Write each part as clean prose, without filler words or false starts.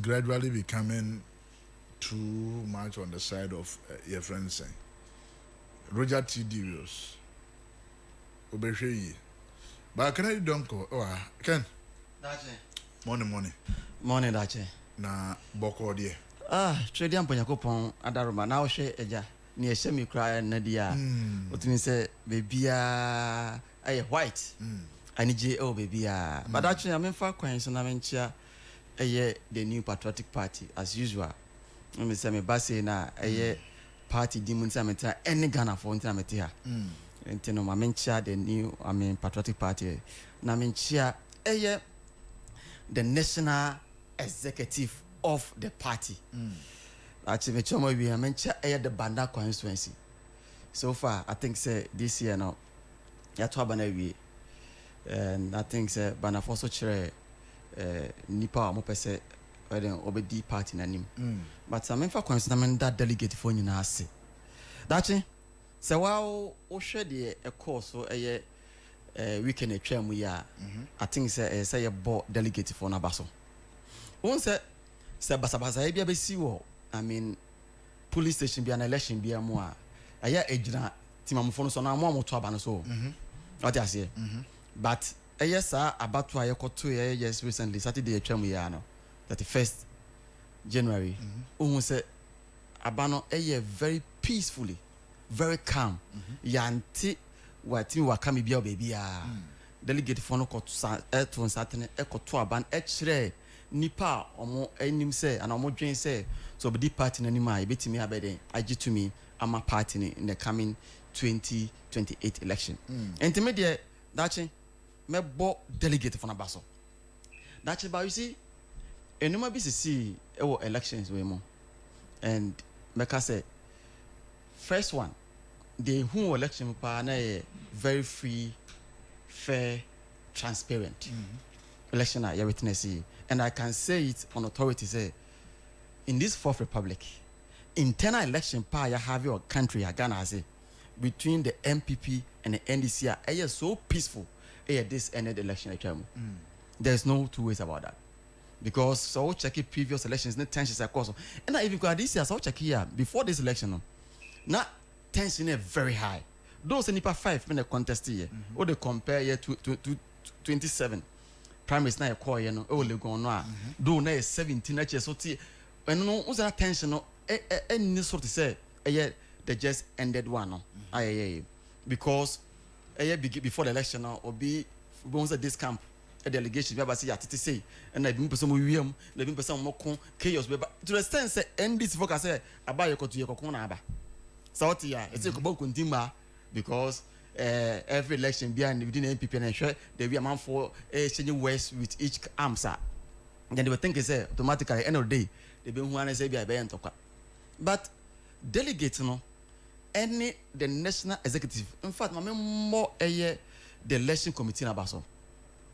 gradually becoming too much on the side of your friends saying Roger T. Darius Obeshe. But can I don't go? Oh, Ken. Morning. Morning, Dache. Na boko dear. Trade and Ponyakopon, Adaruma, now share Eja, near semi cry Nadia. What you say, baby, I white. I need J.O. baby. But actually, I'm in far coins and I'm in chair the new patriotic party as usual. Let me say, me bassy na a party demon sameta any Ghana for intermetia. And you know, I'm in chair the new, patriotic party. Na I'm in chair the national executive of the party. Actually, we are mentioned the Banda constituency. So far, I think say this year now, we and I think say Banda for so chere nipa mo pese obedi party na nim. But I mean for constituency that delegate for you na say. Dachi, say wow o share the a course so weekend atwa mu ya. I think say bo delegate for na baso. Won say basa bia be si wo police station bia na election bia mu a aya ejina timamfo no so na mo to aba no so what you say but sa abato ayekoto yes recently Saturday atwa mu ya no 31st January who say abano very peacefully very calm yanti wati wakami bia baby delegate for no ko to Saturday ekoto aban kire nipa omo enim say and omo dwen say so be party nanima e betimi abede agi to me ama party in the coming 2028 election intermediate dachi mebo delegate for na baso dachi ba you see enuma BCC ewo elections we mo and meka say first one the who election pa na very free fair transparent election are witness and I can say it on authority say in this fourth republic internal election pa ya have your country Ghana say between the MPP and the NDC are so peaceful this ended election there's no two ways about that because so check it previous elections no tensions of course and I even got this year so check here before this election now tension is very high those nipa 5 when they contest here or they compare here to 27 primaries na call you know o le gon no a do na 17 na che so ti eno no uza tension no any sort of say the just ended one no because before the election no obi go say this camp a delegation be say yatete say and na bi person mo wiem na bi person mo kon chaos be to the extent say NDC focus say abaye kotu ye kokon na aba so ya e say ko bon kontima because every election behind within the NPP and sure they be a man for changing words with each answer. Then they were thinking say automatically end of the day they be who say be a but delegates no any the national executive in fact my more the election committee na baso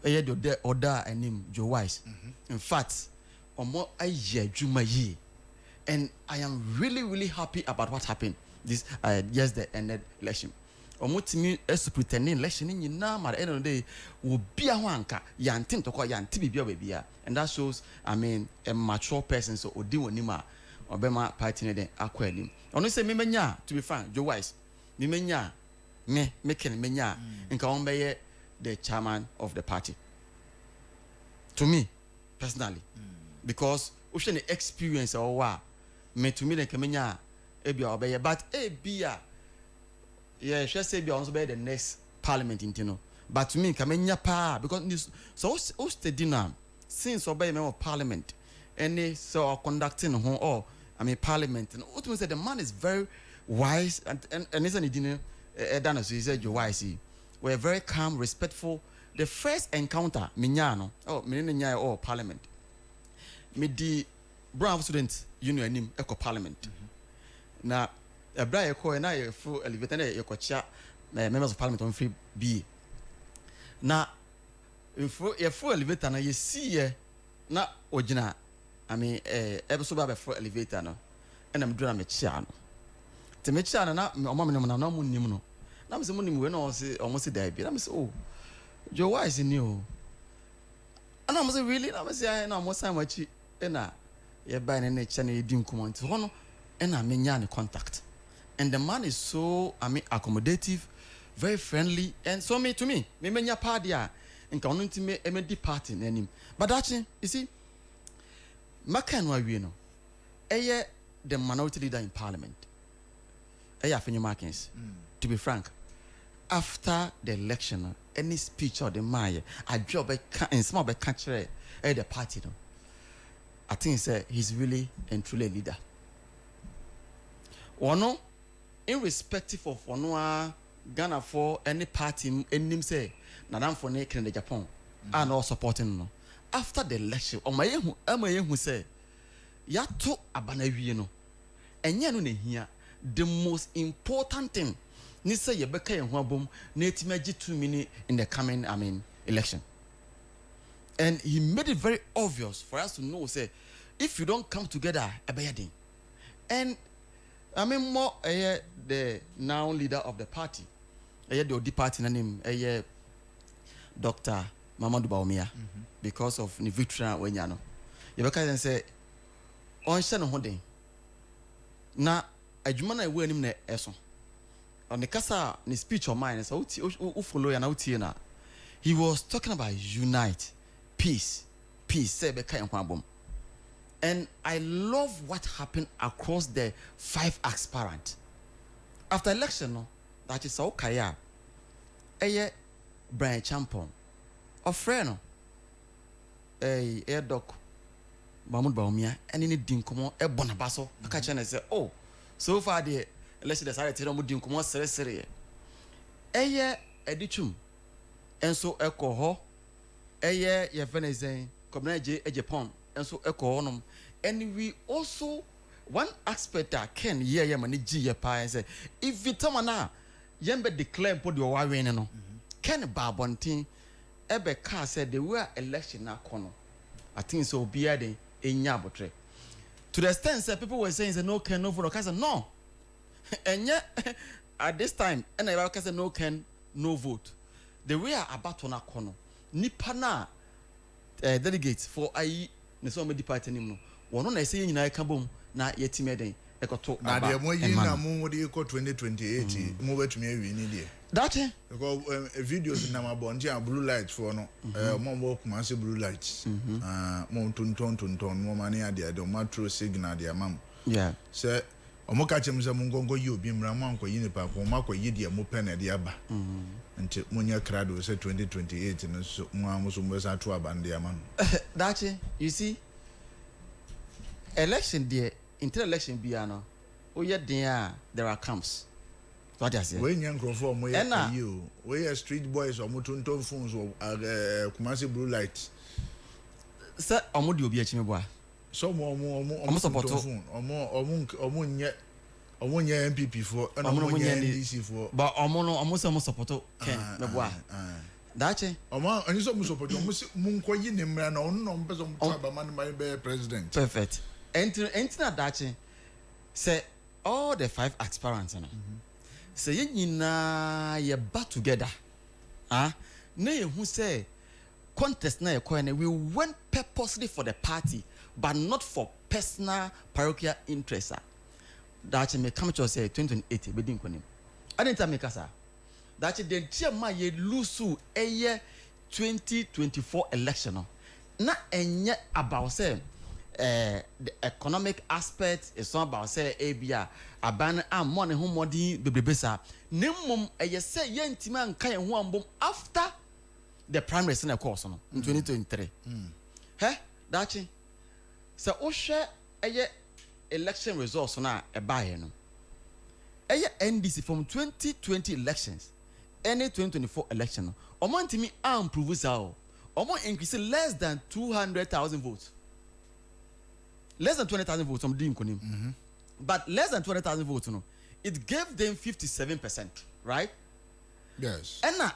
the order and name Joe Wise in fact more juma ye and I am really happy about what happened this just the ended election omotimi pretending election ni na ma end of the day will be a wanka yantin to call yanti bibia bibia and that shows a mature person so odi wonima obema party ne den akwanim ono say memenya to be frank Joe Wise memenya me menya nka on be the chairman of the party to me personally because we the experience or wa me to me den kemenya ebia obeye but ebia should say be also be the next parliament intino but to me kamenya pa because this so steady now since obey member of parliament any so conducting or parliament and what say the man is very wise and isn't it done so he said you wise we're very calm respectful the first encounter minyano parliament me the brown student union nim eco parliament na ebra ye ko na ye fu elevator na ye ko chia members of parliament on free b na ye fu elevator na ye see ye na ogina so ba fu elevator no na me dura me chia no te me chia na o ma me no na mo nim no na me se mo nim we na o se dai bi na me se oh Joe Wise ni o ana mo se really na me se na mo san machi na ye buy na channel ye dim come nti hono na menya ne contact, and the man is so accommodative, very friendly, and so me menya party a nka ono nti me di party na nim. But actually you see maka no awie no the minority leader in parliament Afenyo Markins. To be frank, after the election, any speech or the mayor, a job in small country, the party, no, I think he's really and truly a leader. Ono, irrespective of ono Ghana for any party, and him say, Nadam for Nakin the Japan, and all supporting no. After the election, or my who say, Yato Abanaviano, and Yanu here. The most important thing Nisa Yebeka and Wabum Natimaji 2 minutes in the coming election. And he made it very obvious for us to know, say, if you don't come together, abayading. And more the now leader of the party, the OD party name, Dr. Mamadou Bawumia, because of the victory when you know. Yebeka and say, on Shannon Hoding. Now adwuma na ewu anim na eso on the kasa ni speech of mine so u follow ya na utie na he was talking about unite, peace say be kan kwabom. And I love what happened across the 5 aspirants after election no that is so kaya Brian Champon of friend no doc Mamadou Bawumia and in din komo bonabaso aka chana say oh so far the election decided to do din komo sere edichum enso ekoho ye venezen community Japan enso ekoho and we also one aspect that can ye mani ye pa say if vitamana yembe declare po the wawin no ken babontin ebe ka said the way election na kono I think so be ade enya botre. To the extent that people were saying no can no vote, I said no. And yet at this time, and I said no can no vote. The way about to na kono nipana delegates for I ne so many party nim no. One na say nyina ka bom na yetime den ekoto na de mo yi na mo de ko 2028 mo betumi awi ni de. That because videos na mabonje a blue light for no mo kuma say blue lights mo tonton mo mani ade de mo true signal de amam yeah say omo ka chem say mo ngongo yi obi mra mo anko yi ne pa ko mo akoyi de mo pen de aba nti mo nya crowd say 2028 no so mo amuso mo sa to aba de amam. That you see election there inter-election biano oye den there are camps. What does it? When young for mo you we street boys or mutunton phones or Kumasi blue lights. Sir, omo di obi achime boa. So mo support phone omo nya MPP for and omo nya NDC for. But omo say omo support Ken me boa. Dache. Omo ani so mo support omo say mo nkoyi ne mra na ono no mpeso mo taba man be president. Perfect. Entina dache say all the 5 aspirants na. Say yina ye bat together. Na ye hu say contest na ye koine we went purposely for the party but not for personal parochial interests. That me come to say 2028 be din konim. Adenta me kasa. That the chairman ye lose a year 2024 election na enye about say the economic aspect is not about say abia aban am money ho modi bebrebesa nemmom eye say yentima nka ye ho ambom after the primaries in the course no in 2023 dachi say o hwe eye election results na e bae no eye NDC from 2020 elections any 2024 election no omo ntimi am prove sao omo increase less than 200,000 votes. Less than 20,000 votes from Dean Konim. But less than 20,000 votes, it gave them 57%, right? Yes. And now,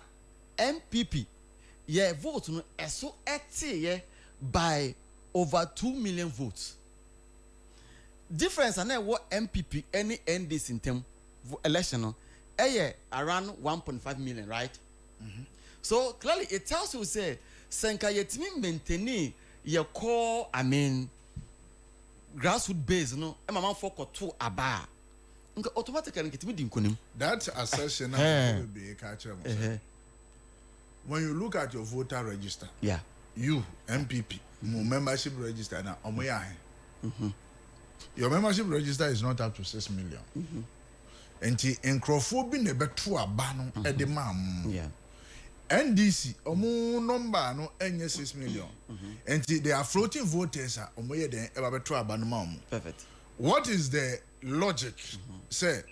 MPP, vote so by over 2 million votes. Difference and what MPP any NDC in term election around 1.5 million, right? So clearly it tells you say Senka yetimi maintain your core grassroots base no e mama for koto aba nka automatically nke timi di nkonim that assertion be catch when you look at your voter register you MPP membership register na omoya your membership register is not up to 6 million enti enkrofo bi na beto aba no e de mam NDC omo number no enye 6 million enti they are floating voters omoye den e ba beto aba no mam perfect. What is the logic say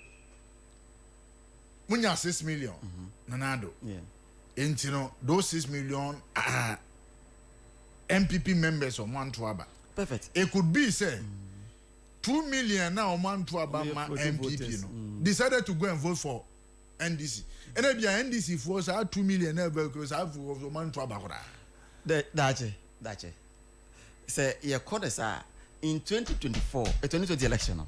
munya 6 million nanado enti no those 6 million are MPP members of Mantuaba. Perfect. It could be say 2 million now Mantuaba MPP decided to go and vote for NDC. And then the NDC force 2 million because I have Mantuaba. That's it. Say your coders are in 2020 election.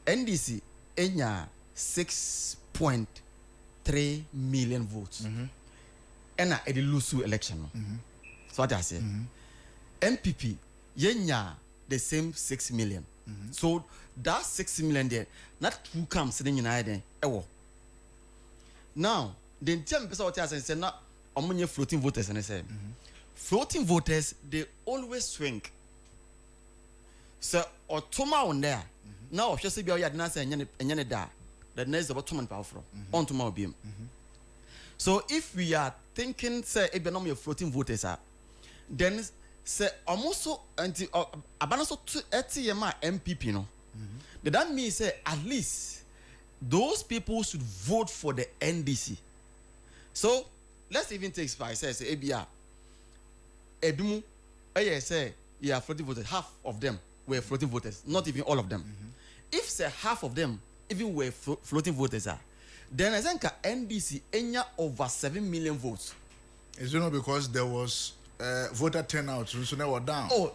NDC enya 6.3 million votes. And a Lusu election. So what I say. MPP yenya the same 6 million. So that 6 million there, not who comes sitting in there. Now, the term person what I say na omunye floating voters and say floating voters they always swing. So otoma on there. Now if you say be oya na say enye da, the next about 2 months powerful. On to my beam. So if we are thinking say e be no me floating voters then say almost anti abanaso to ATM MPP no. That means say at least those people should vote for the NDC. So let's even take by say ABR. Ebimu say yeah floating voters, half of them were floating voters, not even all of them. If say half of them even were floating voters then I think NDC enya over 7 million votes. Is it not because there was voter turnout so now we're down? Oh,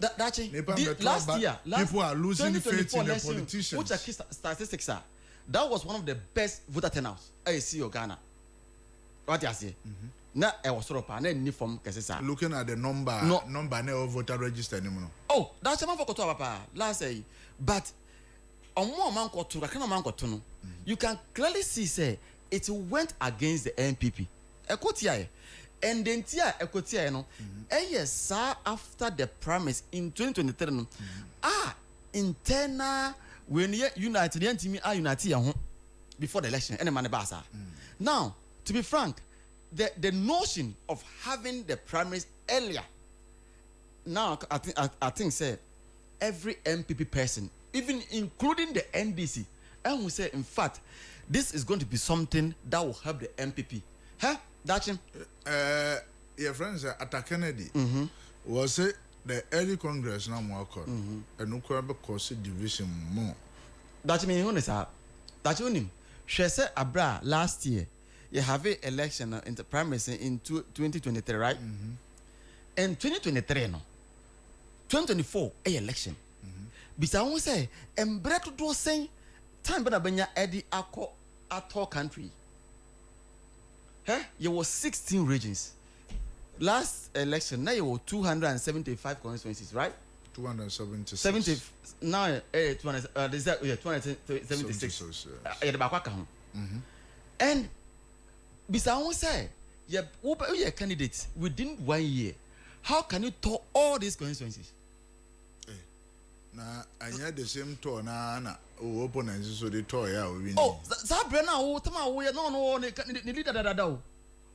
that's it. Last year, people are losing faith in the politicians. Which are statistics are? That was one of the best voter turnouts I see in Ghana. What you say? Na I was sort of na from Kesesa. Looking at the number na voter register anymore. Oh, that's a man for Koto papa. Last say, but on more man Koto, I can't man Koto no. You can clearly see say it went against the NPP. Ekotia. And then tia ekotia you know yes after the promise in 2023 no internal when united team are united before the election any man basa. Now to be frank the notion of having the primaries earlier now I think say every MPP person even including the NDC and we say in fact this is going to be something that will help the MPP that's him. Your friends at Kennedy was it the early Congress now more and no cause division more. That's me honest. That's him. She said Abra last year you have an election in the primaries in 2023, right? And 2023 no 2024 election. Bisa won say embre to do say time bena benya edi akọ ato country. There were 16 regions. Last election, now you were 275 constituencies, right? 276. Now, 276. And besides, say, you're candidates within 1 year. How can you tour all these constituencies? Now, I had the same tour now. Opponents so they toy out. Oh, Sabrina, we are no leader that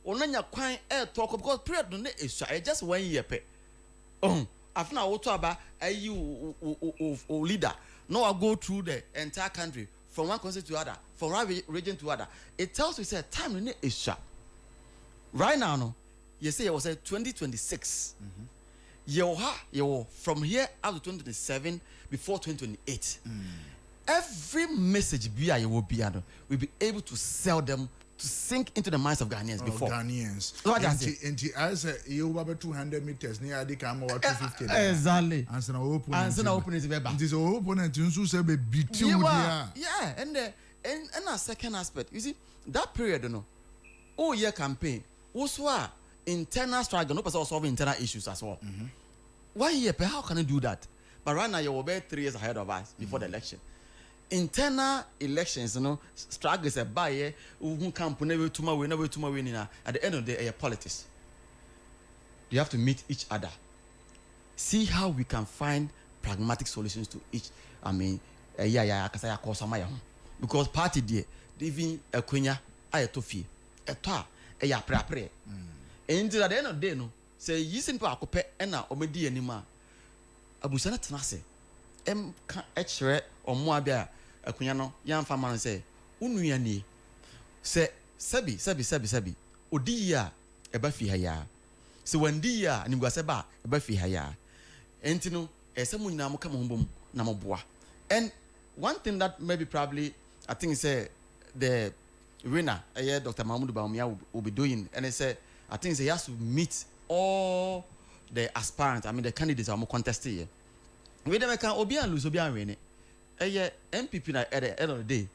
onanya kwan talk because period no is just 1 year pe. After now to about you leader. No, I go through the entire country from one constituency to other, from one region to other. It tells you say time no is sharp. Right now, no, you say it was 2026. You from here up to 2027 before 2028. Every message will be able to sell them to sink into the minds of Ghanaians before. Ghanaians. What does it? I say you have 200 meters near the camera 250. Exactly. Answer now open. Answer now open is better. It is opponent you say be beat you there. Yeah, and a second aspect. You see that period, you know. Oh yeah, campaign. Also, internal struggle. No person solving internal issues as well. 1 year, how can you do that? but right now you will be 3 years ahead of us before the election. Internal elections, struggles a buyer who camp never to my way, never to my winning. At the end of the day, politics. You have to meet each other. See how we can find pragmatic solutions to each. I mean, because I call some because party there, even a quenya, I tofi, a ta, a pre. And at the end of the day, no, say, using to acope and now, omedi anima. Abusana Tanase, H. or Moabia, a quenya, young farmer say, Unuyani, say, Sebi, Odia, a buffy haya. So when dia and Guaseba, a buffy haya. Entino, a someone now come home, Namoboa. And one thing that maybe probably, I think, say, the winner, Dr. Mahmoud Baumia will be doing, and I say, I think he has to meet all the aspirants, I mean, the candidates are more contested here. We never can Obian lose Obian win it. MPP at the end of the day,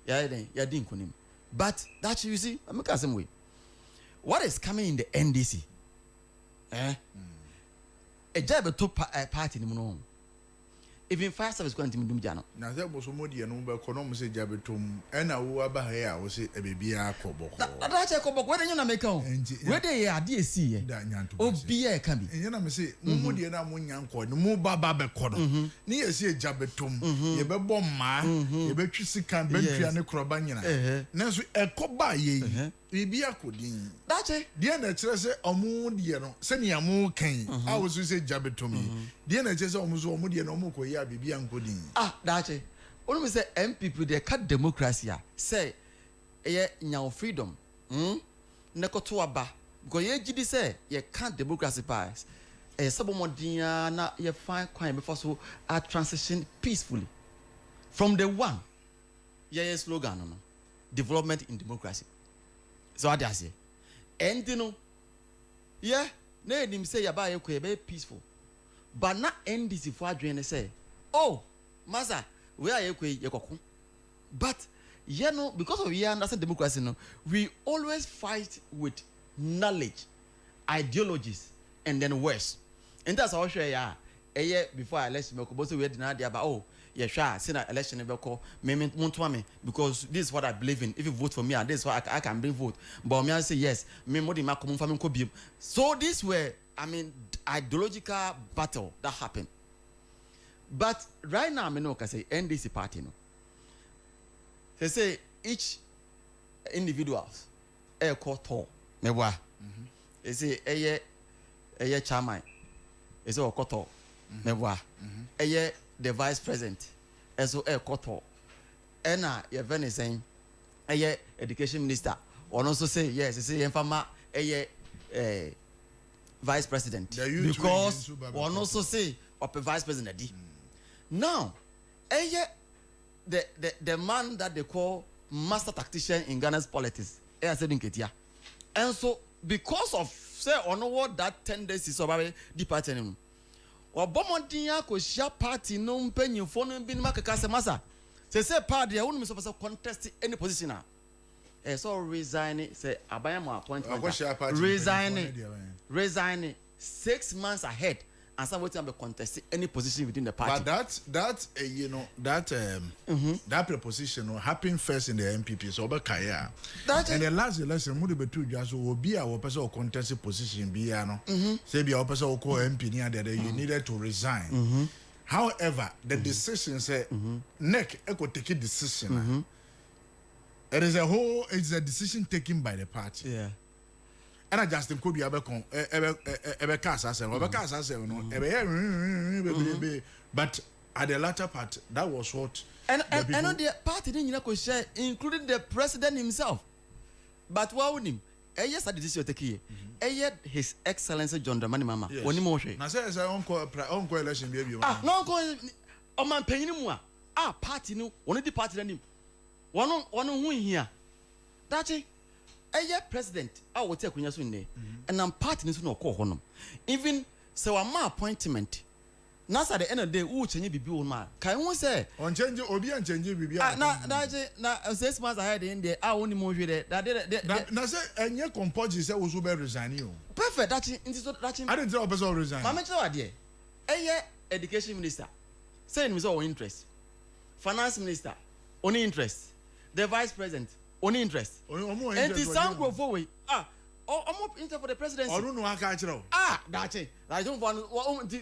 yeah, didn't him. But that you see, I'm a way. What is coming in the NDC? A job a top party in the moon. Even fire service going to do Jano. Now that was Modi and Uber Conom say Jabetum, and I will have here, was it a baby Akobo. That's a couple where you make on. Where they are, DSC, oh, be a can be. And you say, Modi and I'm one young coin, Mubaba Cono. Near see a Jabetum, ye be bomb ma, ye be Chisican, Bentry and Crobania. Nancy a coba ye, we be a coding. That's it. The end of say, Omo, dear, send me a more cane. I was to say Jabetum. The end of just almost Omodi and Omoko. That's it. When we say MPP, they cut democracy. Say, now freedom. Nekotuaba. Because ye GD say, ye can't democracy pass. Sabomodia, na ye find crime before so a transition peacefully. From the one, ye slogan, no, development in democracy. So I say, and you know, yeah, ne him say ya ba ye be peaceful. But not NDC for adwene say, oh, Maza, we are yekwe. But because of we understand democracy, no, we always fight with knowledge, ideologies, and then worse. And that's how sure yeah. A year before election, we we denied about oh, yeah, sure, see that election never call me because this is what I believe in. If you vote for me, and this is what I can bring vote. But me I say yes, me more than my common family could be. So this way, I mean, ideological battle that happened. But right now, I know can say NDC party, no. They say each individuals a call tall. Mewa. They say a chairman. They say a call Mewa. The vice president. So a call and you're very saying a education minister. Or also say yes. They say farmer a vice president because one also say of a vice president. Now, the man that they call master tactician in Ghana's politics, and so because of say on what that tendency so about the party, or Bomondia ko share party no penny phone bin makaka masa. Say party I won't supposed to contest any position now. So resigning say Abayama appointment resigning 6 months ahead and somebody can contest any position within the party. But that that preposition happened first in the MPP so Kaya. And the last election would be two just will be our person contested position be say be our person call MP near that you needed to resign. However, the decision say NEC echo take a decision. It is a decision taken by the party. Yeah. And I just think could be ebe cast but at the latter part that was what and on the party didn't share including the president himself. But what would him? Yes, I did this take His Excellency John Dramani Mama. When he motion. Now say uncle election baby. No go man paying him party no one the party name. One who here. That's it. President, I will take when you're and I'm parting to no call honum. Even so, I'm my appointment. Now, at the end of the day, who change be man? Can you say on change or be unchanging? Now, 6 months ahead in there, I only move with it. Now, say, and your composite said was over resign you. Perfect. That's it. I didn't tell person resign. I'm not idea. Education minister. saying me so interest. Finance minister, only interest. The vice president, only interest. And the sound go forward. I'm up interest for the presidency. I don't know how to catch it. That's it. I don't want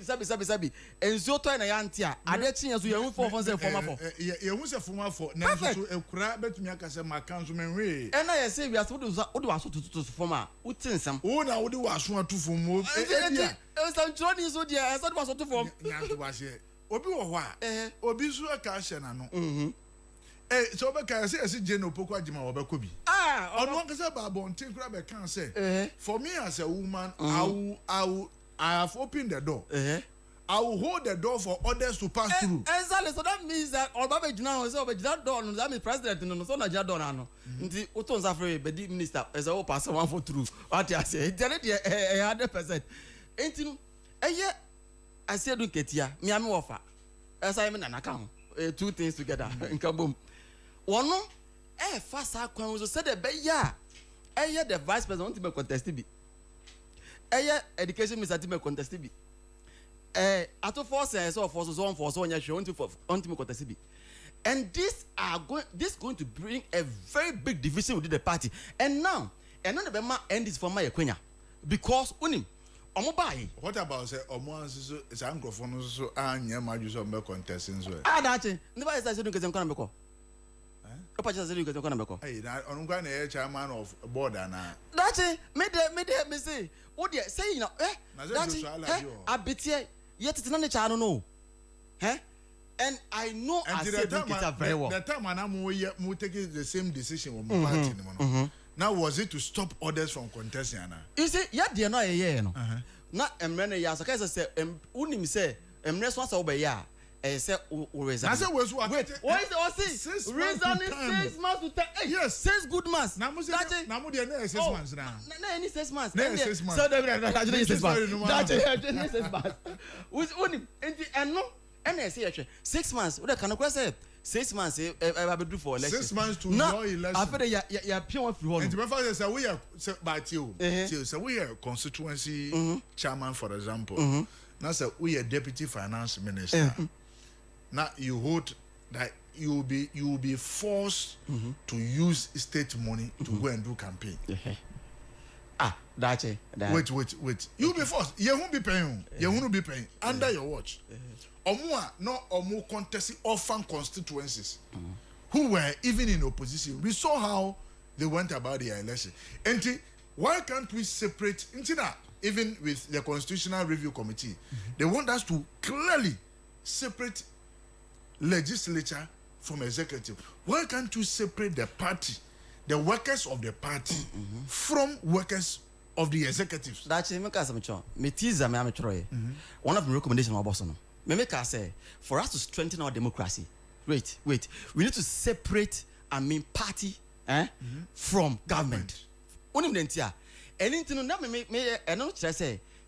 sabi. And so to na yantia. Ade chinya so you for former for. You who say former for. Now so e kura betumi aka say my councilman we. And I say we are supposed to waso to former. Utin sam. O na wo de waso atu form. Some Johnny so dia. I said waso to form. Nyanto wa se. Obi wo ho a. Obi so aka hye na no. So be can say Jane Opoko Ajima obeko bi. Ono kan say Babo Ntin kura be can say. For me as a woman, I have opened the door. I will hold the door for others to pass through. Exactly. So that means that Obabe Juna so be that door no that means president no so na ja door na no. Nti Oton Safre be di minister as a pass one for through. What you say? Tell it 100%. Enti no eye asiedu ketia me am offer. Esa me na naka ho. Two things together. Nka boom. Ono fasa kwan so say the be ya the vice president want to be contest bi education minister to be contest bi ato force so onya hwe want to be contest bi, and this going to bring a very big division within the party. And now the be ma end this for my ekwenya because unim omo bae. What about say omo anso so ankrofo so anya maju so be contest so dachi never say do nkeze nkwana beko Opa just say you can come back. Hey, na onungwa na chairman of board na. That's it. Me say. What dey say you know that's it. Abetie yet it na cha no. And I know I said it very well. The time we take the same decision on my party no. Now was it to stop others from contesting na? You see, there no no. Na emre na ya so say unim say emre so say obeya. Say reason. I said wait. What is it? Reason is 6 months to 10. Yes, 6 good months. Namu dey 6 months now. Na any 6 months. 6 months. So they 6 months. That's 6 months. With only and no and I say 6 months. What can I say? 6 months I be do for election. 6 months to your election. After ya pure free one. And the first say we are but you. So we are constituency chairman for example. Now say we are deputy finance minister. Now you hold that you will be forced to use state money to go and do campaign. That's it. Wait. You will be forced. You won't be paying. You won't be paying under your watch. Omo contesting orphan constituencies who were even in opposition. We saw how they went about their election. And why can't we separate? Even with the Constitutional Review Committee, they want us to clearly separate legislature from executive. Why can't you separate the party, the workers of the party, from workers of the executives? That's me ka some chon. Me teaser me am try. One of the recommendations of boss no. Me make us say for us to strengthen our democracy. Wait. We need to separate party from government. Onim dentia. Anything na me eno try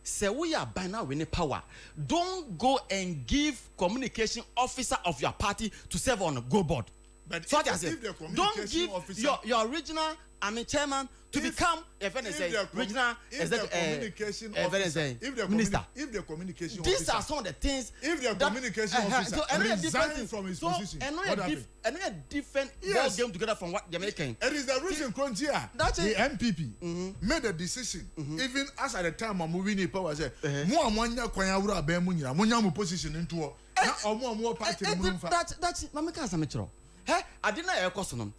say we are by now winning power. Don't go and give communication officer of your party to serve on a go board. But so if the don't give officer, your original chairman to become regional minister. If the communication these officer, are some of the things. If the communication officer resign from his position, what happened? Another different game together from what they're making. It is the reason the MPP made a decision, even as at the time of moving in power, said, "More mwanya kwanya wura be mu nyina, mwanya mu position into na omo party mu mfa." That's mama ka sametro. I didn't know question.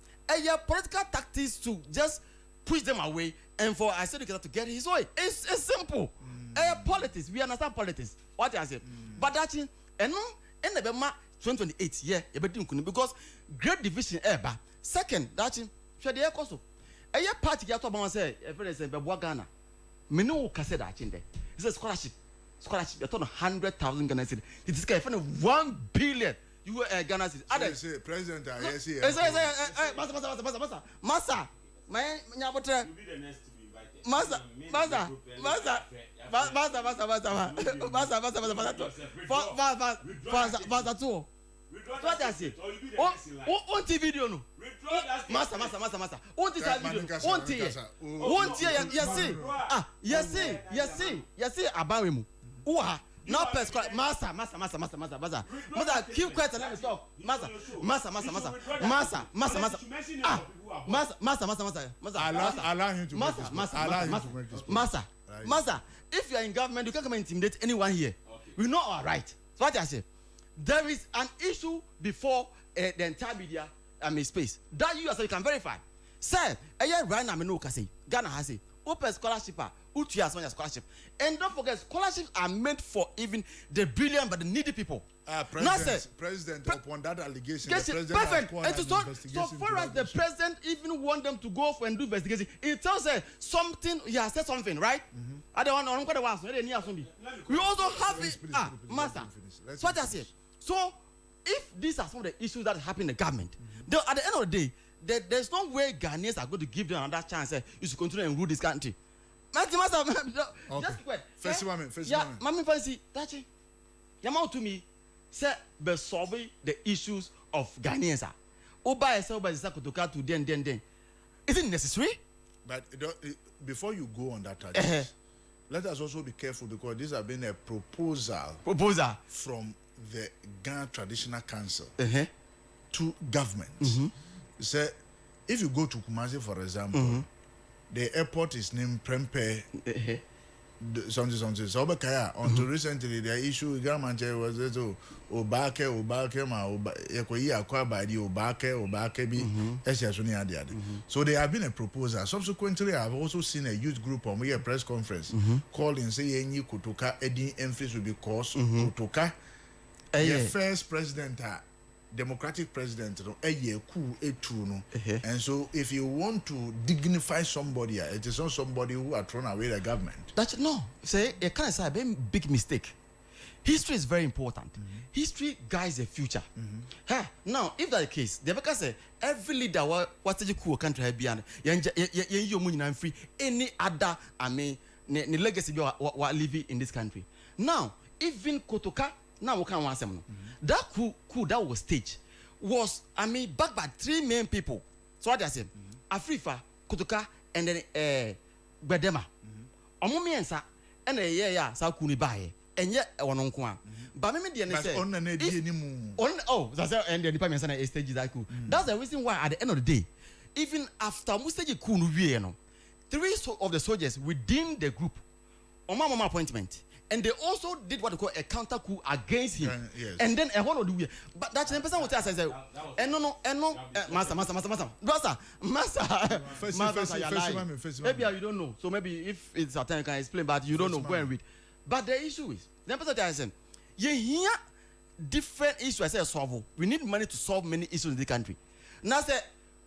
Political tactics to just push them away and for I said to get his way. It's simple. Politics, we understand politics. What I say. But that in the 2028 because great division eba. Second, that share the cost. Party get to say Ghana. Me no ka say that in there. It's a scholarship. You turn 100,000 Ghana cedis. It is kind of 1 billion. You Ghana cedis. Say president Masa. My nyabotre. You be the next to be invited. Masa too. What I say? On TV video no. Masa. On TV video. Yes see. Yes see. Abawemu. Uha. No pest. Master. Keep quiet and let me talk. Master. Allow him to make his point. Master. If you are in government, you can't come and intimidate anyone here. Okay. We know our right. So what I say, there is an issue before the entire media space that you yourself can verify. Sir, right now, I know say Ghana has a open scholarship, scholarship, and don't forget scholarships are meant for even the brilliant but the needy people. President, upon that allegation, the president perfect. And so far as the president even want them to go for and do investigation, it tells us something. He has said something, right? I don't want to. We also have it, master. So what I say. So if these are some of the issues that happen in the government, at the end of the day, there's no way Ghanaians are going to give them another chance. You should continue and rule this country. Master, just wait. First moment. Mami fancy, that's it. Yamau to me. Say, be solving the issues of Ghanaians. Oba yourself by Zakotoka to then. Is it necessary? But before you go on that, let us also be careful because this has been a proposal from the Ghana Traditional Council to government. Say, if you go to Kumasi, for example, the airport is named Prempeh. Something. So until recently the issue government was Obake So there have been a proposal. Subsequently, I've also seen a youth group on a press conference calling saying Kutuka Eddie emphasis will be cause Kutuka the first president democratic president and so if you want to dignify somebody, it is not somebody who are thrown away the government. That's no say a kind of say a big mistake. History is very important. History guides the future. Now if that's the case, the because say every leader what the cool country have beyond free any other the legacy what living in this country. Now even Kotoka now we can answer that coup that was staged was backed by three main people. So what I say, Afrifa, Kotoka, and then Bedema. Omomiensa and sa kuni bae and yet one but maybe the say and the department is stage that coup. That's the reason why at the end of the day, even after Mustaji Kunu three of the soldiers within the group on my appointment. And they also did what they call a counter coup against him. Yes. And then a whole do but that's the person what I said. And no, master. Maybe you don't know. So maybe if it's a time you can explain, but you don't know. Go and read. But the issue is the person I said, you hear different issues. I say solve. We need money to solve many issues in the country. Now say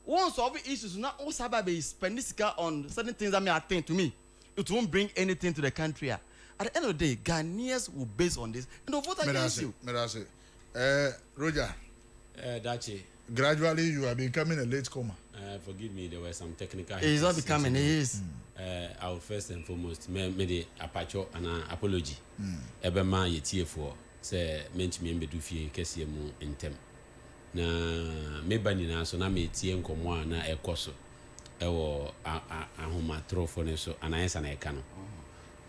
one solving issues now also be spending on certain things that may attend to me. It won't bring anything to the country. At the end of the day, Ghanaians will base on this and they'll vote against you. Roger. Dachi. Gradually, you are becoming a late comer. Forgive me, there were some technical. He's not becoming. He is. I will first and foremost make the apacho and an apology. Ebema yetie for say meant me be do fie kese mu intem. Na meba nyina so na me tie nkomo na ekoso. Ewo ahoma trofo ne so anayesa na eka no.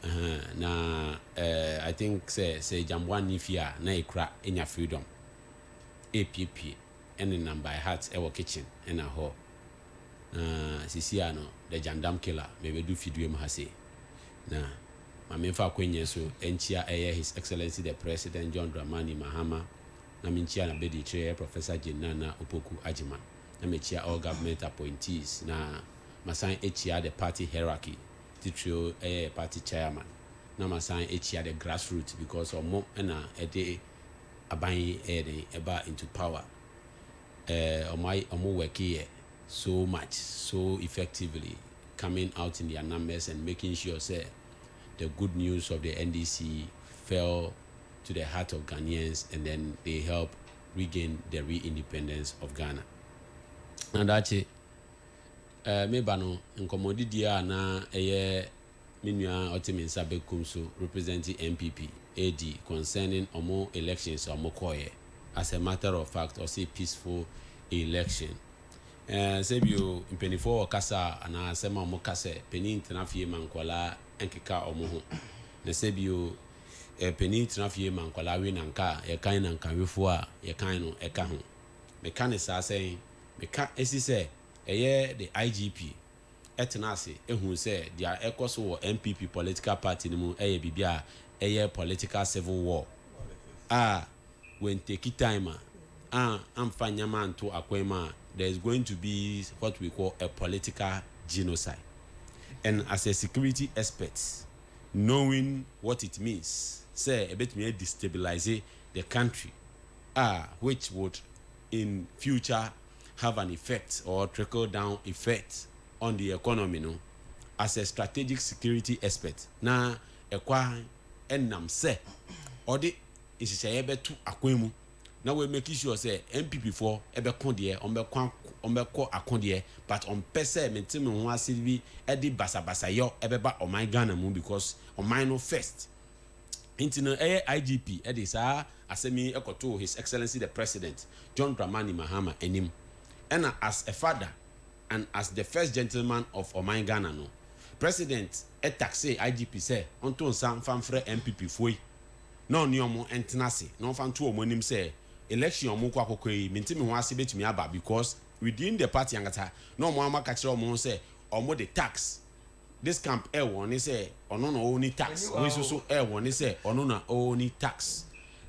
I think say Jambwan Nifia na ekra enya freedom APP and in by heart ewo kitchen and a ho sisiano the jandam killer maybe do fidue mu hase na ma memfa kwenye so enchia his excellency the president John Dramani Mahama na minchia na bedi chair Professor Jenana Opoku Ajiman na mechia all government appointees na masan echia the party hierarchy titrio party chairman na masan echia the grassroots because omo na ede aban eba into power omo work here so much so effectively coming out in their numbers and making sure say the good news of the NDC fell to the heart of Ghanaians and then they help regain the re-independence of Ghana. And that's it. Mebano nkomodi dia na eye minua otiminsa bekumso representing MPP AD concerning omo elections omo koye as a matter of fact or say peaceful election. Sebio impenifo kasa ana sema omo kase peni ntenafie mankwala enkeka omo ho. Na sebio penny trafie man kwalawe nanka ye kan nanka wefo a ye kan no e ka ho me kan ne sa say me ka esi say the IGP etena ase ehun say dia ekoso wo MPP political party ni mu bibia political civil war when take time amfa nyama nto akwema there is going to be what we call a political genocide. And as a security expert, knowing what it means, say a bit may destabilize the country, which would in future have an effect or trickle down effect on the economy. No, as a strategic security expert, na ekwa enam say, or the is a ebe to akwemu. Now we make sure say MPP for ebe kondie ombe akondie but on pese mentime ho asibi edi basa yo ebe ba o my Ghana mu because on my no first intino IGP edi sa asemi ekoto His Excellency the President John Dramani Mahama enim and as a father and as the first gentleman of Oman Ghana no President taxe IGP say onto nsan famfre MPP foi no nyomo entenase no fanto omonim say election omo kwa kokoi mentime ho ase betumi aba because within the party angata no mo amaka kire omo say omo the tax this camp won say ono no only tax we so won say ono na only tax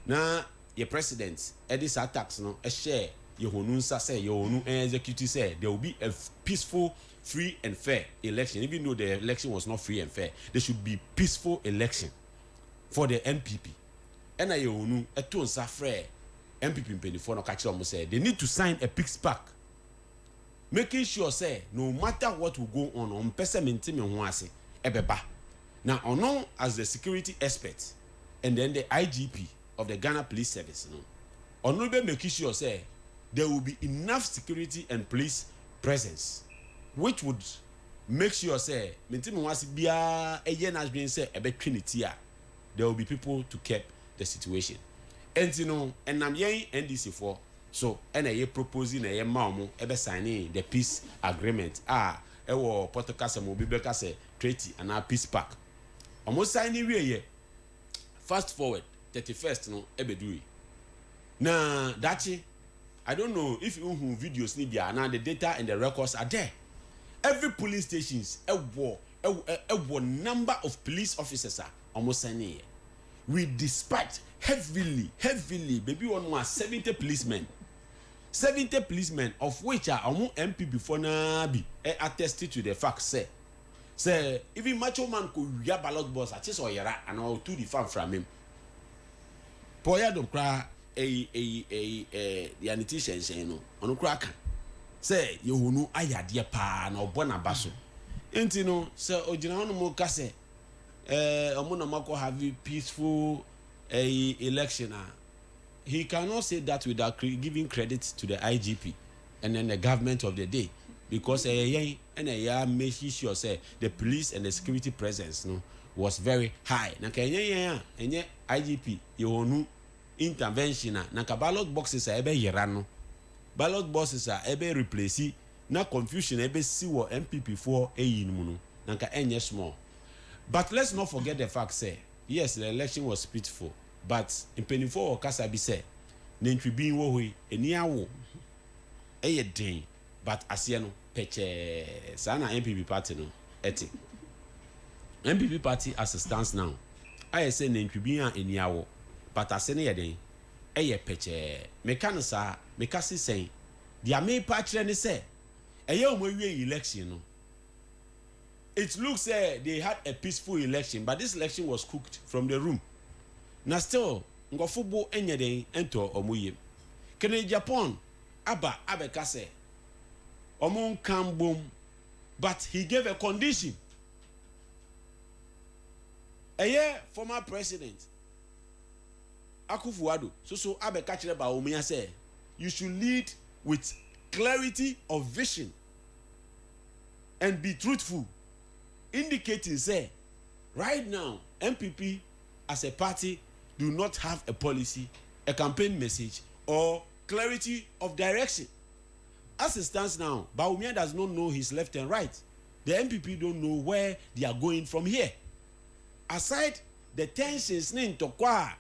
na your president this tax no share your honu nsa say your honu executive say there will be a peaceful, free and fair election. Even though the election was not free and fair, there should be peaceful election for the MPP. And I honu eto nsa frɛ MPP mpanyinfo no ka kire omo say they need to sign a peace pact, making sure say no matter what will go on pese mentime ho ase ebeba. Now ono as the security expert and then the IGP of the Ghana Police Service no ono be make sure say there will be enough security and police presence which would make sure say mentime ho ase bia eye na adwen say ebe trinity a there will be people to keep the situation. And you know, and I'm yen NDC for so and a proposing a mamu ebe signing the peace agreement. Ewo Portocasa Mobibeka say treaty and a peace pact. Almost signing we fast forward 31st no ebe do. Na dachi I don't know if you who videos need now the data and the records are there. Every police stations a number of police officers are almost signing. We dispatch heavily, baby one more 70 policemen. 70 policemen of which are among MP before na be attested to the fact say even macho man could ya ballot boss at his or yara and all to the farm from him. Poya don't cry the annotation say no on crack say you know ayadia pa na obona baso. Enti no say ojina no mo ka say Omuna Mako have a peaceful election. He cannot say that without giving credit to the IGP and then the government of the day because making sure say the police and the security presence no was very high. Na IGP you intervention na ballot boxes are ebe yerano ballot boxes are ebe replace na confusion ebe si wo MPP for no na enye small. But let's not forget the fact, say, yes, the election was peaceful, but in Penifo or Kasabi say, Nentri being wowe, a near wo, a day, but Asiano, Peche, Sana MPP party no, eti. MPP party as it stands now, I say Nentri being a near wo, but Asene a day, a Peche, Mekanasa, Mekasi saying, the main party and say, a young election no. It looks they had a peaceful election, but this election was cooked from the room. Now still, ngofubo enyeden ento omuye. Kene Japan, Abekase, Omun Kambum, but he gave a condition. A year former president Akufo-Addo, so Abekachire ba omuya say, you should lead with clarity of vision and be truthful. Indicating say right now MPP as a party do not have a policy, a campaign message or clarity of direction. As it stands now, Bawumia does not know his left and right. The MPP don't know where they are going from here. Aside the tensions ne ntokwa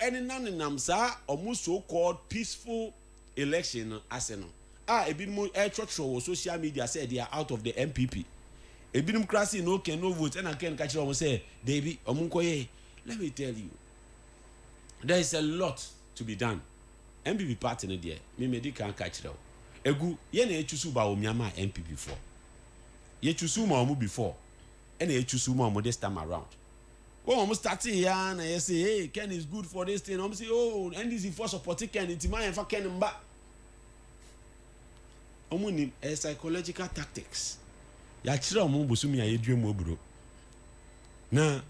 any nam saa omu so called peaceful election no ase no ebinum trotro social media say they are out of the MPP ebinum krasi no can no vote and can catch omo say David omunkoye. Let me tell you, there is a lot to be done. MPP party no there me di kan catch them egu ye na echusu ba omiama MPP for ye chusu ma omu before and ye chusu ma omu this time around. When I'm starting here and I say, hey, Ken is good for this thing. I'm say, oh, NDC for supporting Ken. It's my for Ken back. I'm psychological tactics. Ya chira omu busumi ya yedwe mu bro. Na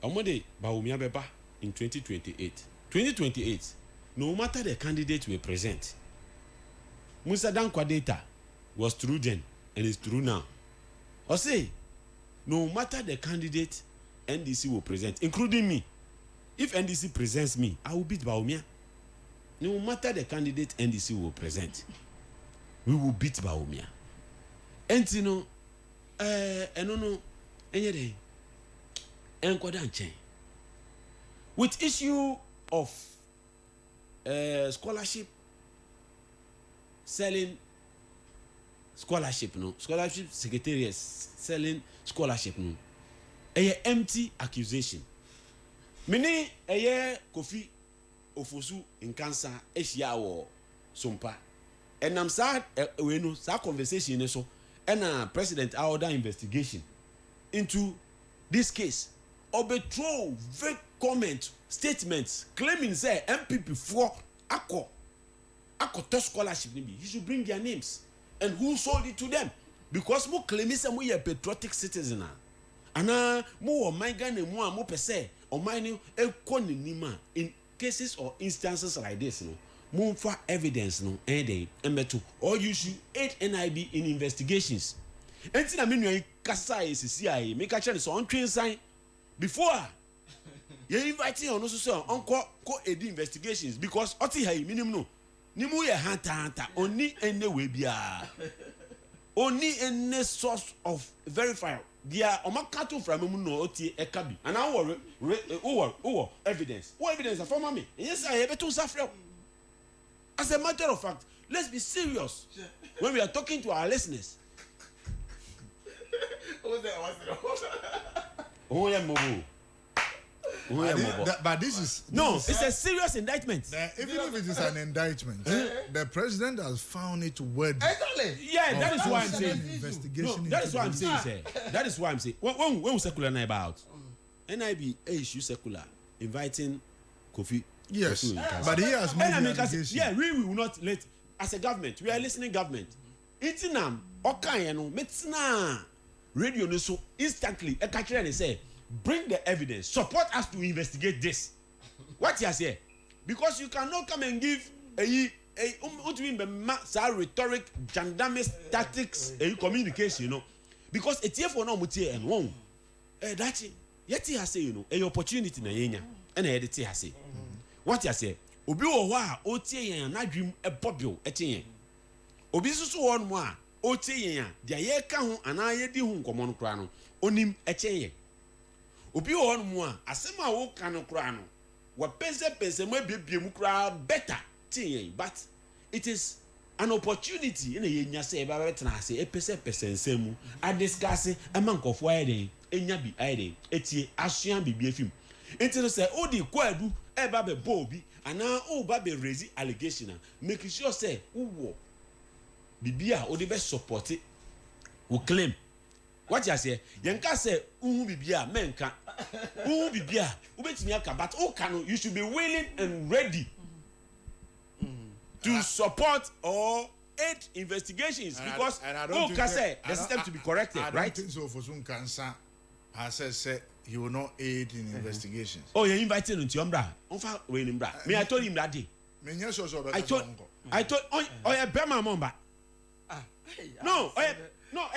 omode ba umia beba in 2028. 2028, no matter the candidate we present. Musa Dankwa data was true then and is true now. Or say, no matter the candidate NDC will present, including me. If NDC presents me, I will beat Bawumia. No matter the candidate NDC will present, we will beat Bawumia. And you know, anything, with issue of scholarship, selling scholarship, no scholarship secretariat selling scholarship, no. A empty accusation. Many a year Kofi Ofosu in cancer Asia or Sumpa. And I'm sad we know that conversation so and president order investigation into this case. Obetro vague comment statements claiming say MPP for Ako scholarship he should bring their names and who sold it to them because mo claim say we a patriotic citizen. Ana mo o man Ghana mu a mo pese o man ni ekọ nima in cases or instances like this no mo fa evidence no and embeto or you should aid NIB in investigations enti na me nua kasa CIA make a chance on train sign before you invite on so onko ko aid investigations because oti ha minimum no ni mu ye hanta oni ene we bia only any source of verifier. Dia omakato from mu no oti ekabi. And I worry evidence. What evidence from me? Yes, I have to suffer. As a matter of fact, let's be serious when we are talking to our listeners. Oh yeah, Mobu. But this is it's a serious indictment. Even if it is an indictment, the president has found it worthy. Exactly. Yeah, that is why I'm saying. Investigation. No, that is why I'm saying, sir. That is why I'm saying. When secular na about NIB issue secular inviting Kofi. Yes, but he has made an allegation. Yeah, we will not let as a government. We are listening government. Itinam okay no metina radio no so instantly e catch and say bring the evidence. Support us to investigate this. What you say? Because you cannot come and give a rhetoric, gendarmerie tactics, communication, you know. Because it's here for no mutie and one. That's it. Yet he has say, you know, a opportunity na yenya. And I edit has say. What you say? Obi owa otie yan na dream a bobio etie. Obi susu one more otie yan. Dia ye ka ho ana ye di ho nkomo no kra no. Onim etie. Obi on mu a asema wo ka no kra no wa pense mo bibie mu kra better tin but it is an opportunity in a nya say ba betena say pese nsemu a discuss e mankofo ayede enya bi ayede etie asua bibie fim enti no say odi kwadu e ba be bobi ana o ba be raise allegation make sure say wo bibia odi be support wo claim. What you say? Yanka say, bibia, menka. Bibia, ubetimi aka, but you should be willing and ready to support or aid investigations because say the system to be corrected, right? I don't think so for some cancer. I said he will not aid in investigations. Oh, you invited him to Umbra. Me, I told him that day. I told oh, yeah, Bema Momba. No, no,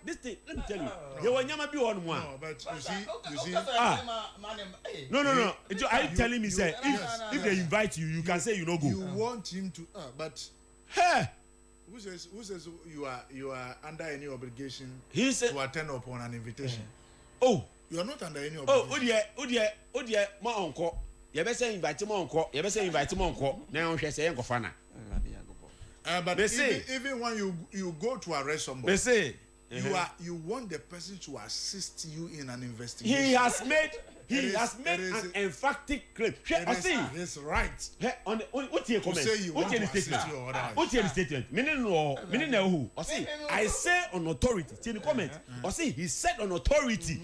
this thing, let me tell you. You will never be on one. No, but you see. No. Are you telling me, say, if they invite you, you can say you no go? You want him to, but hey, who says you are under any obligation to attend upon an invitation? Oh, You are not under any Oh, obligation. Udia, my uncle. You better say invite him uncle. You better say invite him uncle. Now she say uncle Fana. But They say- even when you go to arrest somebody, They say you want the person to assist you in an investigation. he has made It an is- emphatic claim. It I is see. his right. What's your comment? say you What's want your to assist statement? you or otherwise. What's your statement? Meaning who? I see. I say on authority. See the comment. I see. He said on authority.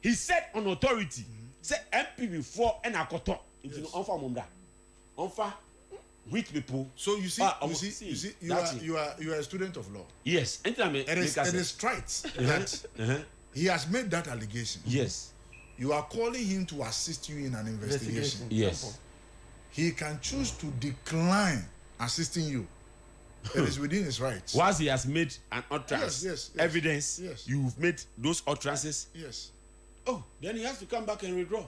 He said on authority. Say MP before and akoto. Into no onfa mumda. Onfa weak people. So you see, that's you are a student of law. Yes. It is right that he has made that allegation. Yes. You are calling him to assist you in an investigation. Yes. He can choose to decline assisting you. It is within his rights. Once he has made an utterance, Yes. evidence, Yes. you've made those utterances. Yes. Oh, then he has to come back and withdraw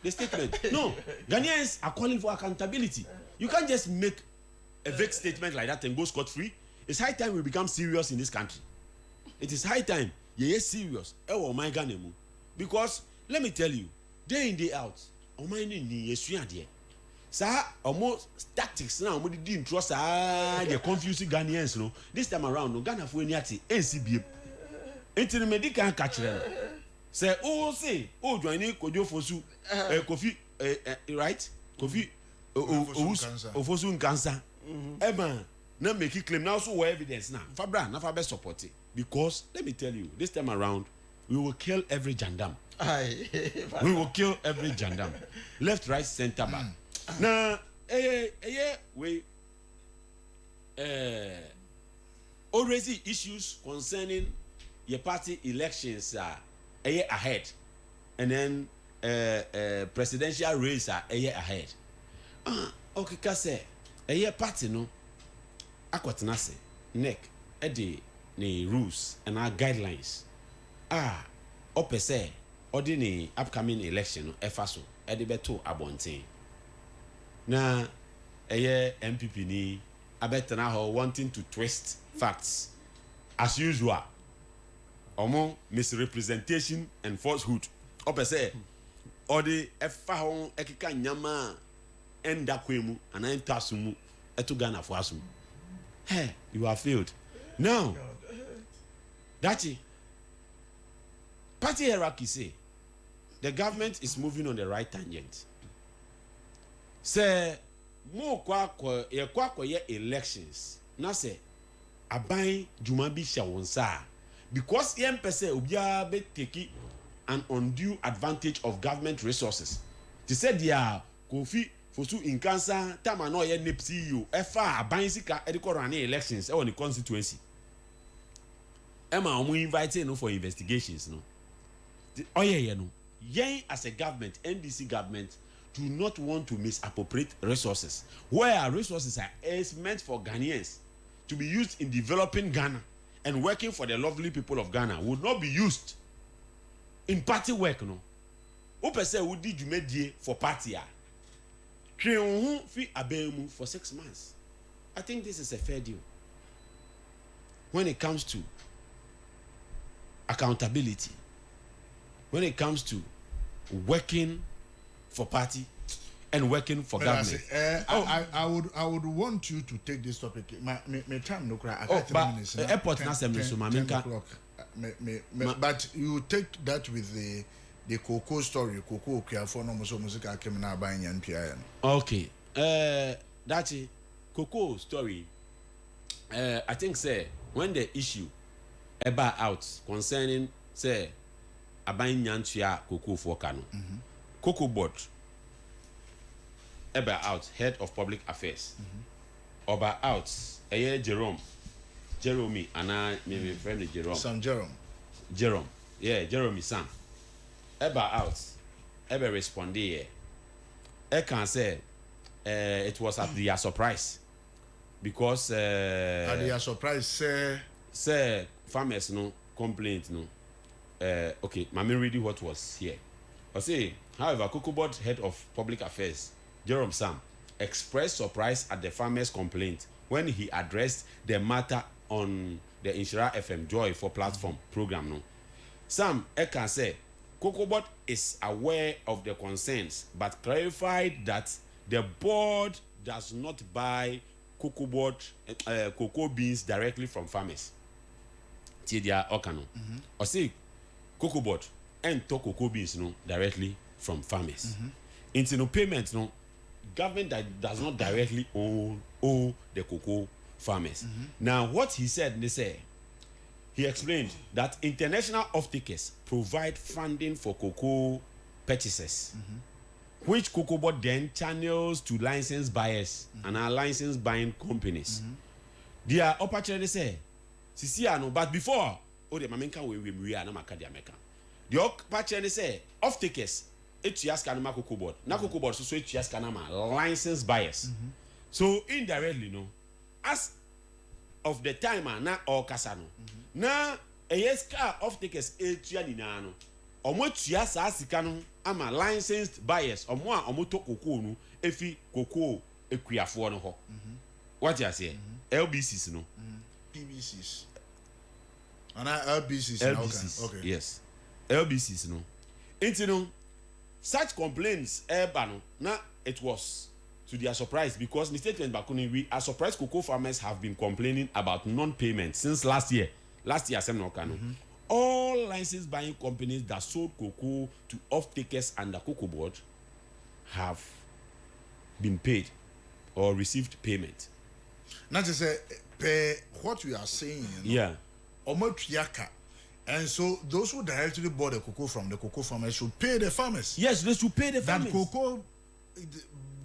the statement. No, Ghanaians are calling for accountability. You can't just make a vague statement like that and go scot-free. It's high time we become serious in this country. It is high time. Yeah, serious. Oh my God, because let me tell you, day in day out, oh my God, sir, almost tactics now. We didn't trust the confusing Ghanaians. No, this time around, no Ghana for any NCBA. Until the medical catch them. Say, joining Kojo Fosu, Kofi, right? Kofi, Ofosu cancer. Eman, now make it claim now, so evidence now. Fabra, na Fabra support it. Because let me tell you, this time around, we will kill every jandam. We will kill every jandam. Left, right, center, back. Now, we already issues concerning your party elections are a year ahead, and then presidential race are a year ahead. Okay, kase a year party no akwatena neck ede ne rules and our guidelines opese odi ne upcoming election no efa so ede beto abonten na a year MPP ni abetena ho wanting to twist facts as usual. Omo misrepresentation and falsehood. Opese odi efa ho ekika nyama enda kwemu ana entasumu etu Ghana for asum. Hey, you have failed. Now, Dachi, party hierarchy say the government is moving on the right tangent. Say mo kwa ye elections. Na say aban juma bi sha wonsa because yem pese obia be take an undue advantage of government resources. They said dia Kofi Fosu in cancer time no ye nep CEO efa aban sika ediko run elections e won the constituency. Emma omo invite no for investigations no. No. Yen as a government, NDC government do not want to misappropriate resources. Where resources are is meant for Ghanaians to be used in developing Ghana and working for the lovely people of Ghana would not be used in party work no. Who per se would did you medie for party fi abemu for 6 months. I think this is a fair deal. When it comes to accountability, when it comes to working for party and working for government. I would want you to take this topic. My time no cry. But airport na sem so ma minka. But you take that with the Cocoa story. Cocoa Okiafo no muso musica came na buying NPI. Okay. That's it. Cocoa story. I think say when the issue about out concerning say aban nyantua Cocoa for Kano. Cocoa board Eba out, head of public affairs. Oba out, Jerome, and I maybe friend Jerome. Sam Jerome. Jerome, yeah, Jerome Sam. Eba out, Eba responded here. I can say it was at their surprise because at their surprise, say farmers no complaint no. Okay, Mami reading what was here. I say, however, Cocoa Board head of public affairs, Jerome Sam, expressed surprise at the farmers' complaint when he addressed the matter on the Inshira FM Joy for Platform program. No, Sam Eka said, COCOBOD is aware of the concerns, but clarified that the board does not buy cocoa beans directly from farmers. Tidia Okano. Or say COCOBOD and to cocoa beans no directly from farmers. Into no payment no government that does not directly owe the cocoa farmers. Now what he said, he explained that international off-takers provide funding for cocoa purchases, which COCOBOD then channels to licensed buyers and our licensed buying companies. Their opportunity say, Sisiano, but before, the Mamenka we are not Macadiameca. The opportunity say, off-takers, HTS Kanama COCOBOD, na COCOBOD, so HTS Kanama, licensed buyers. So indirectly, no, as of the timer, na or Casano. Na car off-takers no omo tua saa sika no ama licensed buyers omo a omo to cocoa no efi cocoa ekuafo no ho. What you say? LBCs no. PBCs. And LBCs. Okay. Yes. LBCs no. Into no such complaints no na it was to their surprise because the statement Bakuni we are surprised cocoa farmers have been complaining about non-payment since last year. All licensed buying companies that sold cocoa to off-takers under COCOBOD have been paid or received payment. Not to say, pay what we are saying. Yeah. And so those who directly bought the cocoa from the cocoa farmers should pay the farmers. Yes, they should pay the farmers.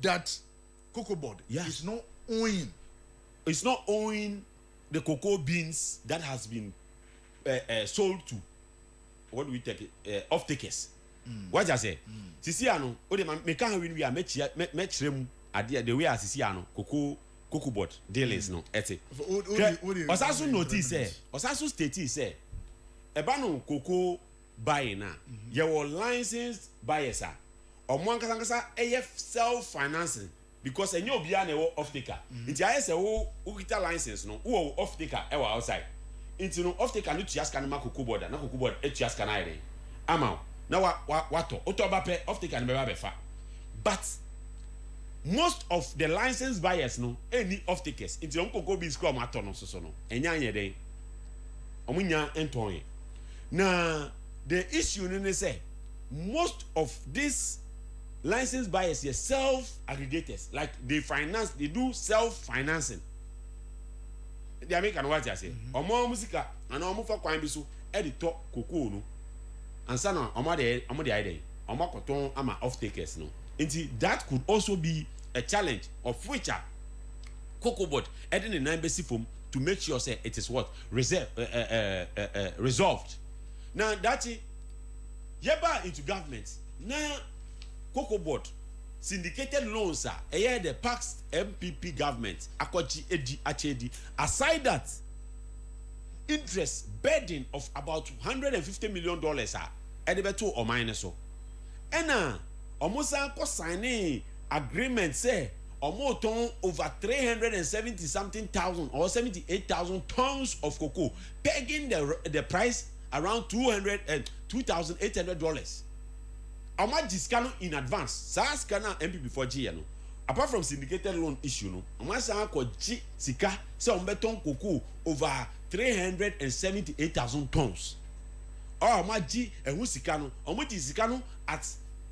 That COCOBOD is not owing. It's not owing the cocoa beans that has been sold to what do we take off-takers. What I say? Sisiano, me can't win we are match them at the way as Sisiano, COCOBOD dealings no. Osasu notice say, Osasu state say, ebano cocoa buying na. Your licensed buyers are. Or one kasa self-financing. Because a new biya na off-taker. Inti aye se wo kita license no, wo off-taker ewa outside. Inti no off-taker no tuas kana COCOBOD na COCOBOD tuas kana ire. Ama na wato otoba pe off-taker no be fa. But most of the licensed buyers no any off-takers inti on cocoa beans ko amato no so no. Enya anye den. Omunya enton. Na the issue ne say most of this licensed buyers are self-aggregators, like they do self-financing. They are making what I say. Omo musika and omo for kwine bisu editor cocoa no. And sana omo de ide. Omo koton ama off-takers no. Inti that could also be a challenge of which COCOBOD adding in embassy form to make sure say it is what resolved. Now that yeba into government now. COCOBOD syndicated loans are the Pax MPP government akoji edi achedi. Aside that, interest burden of about $150 million are edebeto or minus so. Ena almost signing agreement say almost over 370 something thousand or 78,000 tons of cocoa, pegging the price around $2,800. Ama discount in advance. Sa scanner MPP for G no. Apart from syndicated loan issue no, ama sa ko G sika say on beton cocoa over 378,000 tons. Or ama G ehu sika no, omo di sika no at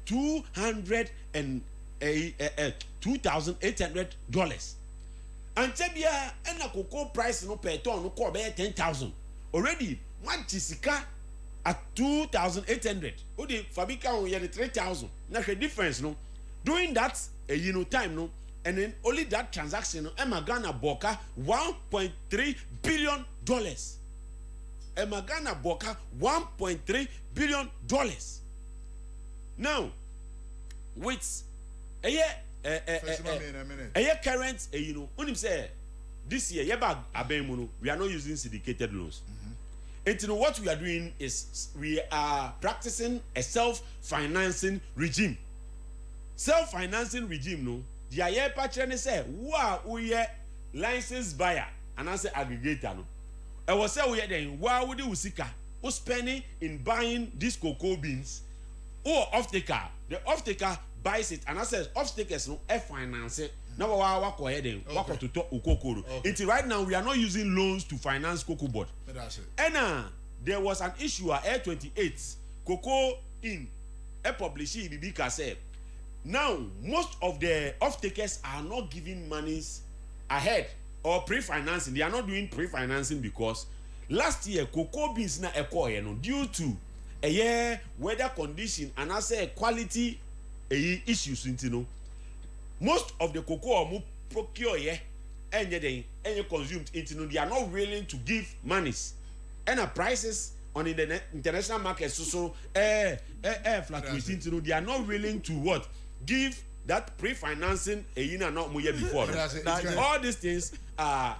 $2,800. And tebia na cocoa price no per ton no ko be 10,000. Already what sika at 2,800. Odi Fabika on the 3,000. Now the difference no. Doing that time no, and then only that transaction no, Emma Ghana Boka $1.3 billion. Emma Ghana Boka $1.3 billion. Now, with a year current unim say this year we are not using syndicated loans. And what we are doing is we are practicing a self-financing regime. Self-financing regime, no. The aye patron say, "Wow, we are licensed buyer and I say aggregator, no." I was say we are then. Wow, we do usika who spending in buying these cocoa beans, or off taker, the off taker buys it, and I says off takers no finance it. Now wa ko heading, wa ko to cocoa. Until right now we are not using loans to finance cocoa board. And there was an issue at Air 28 cocoa in a publishing BB Kase. Now most of the off takers are not giving monies ahead or pre-financing. They are not doing pre-financing because last year cocoa beans na due to a year weather condition and I say quality issues most of the cocoa mu procure and consumed they are not willing to give monies and prices on the international market so fluctuating they are not willing to what give that pre-financing not before. All these things are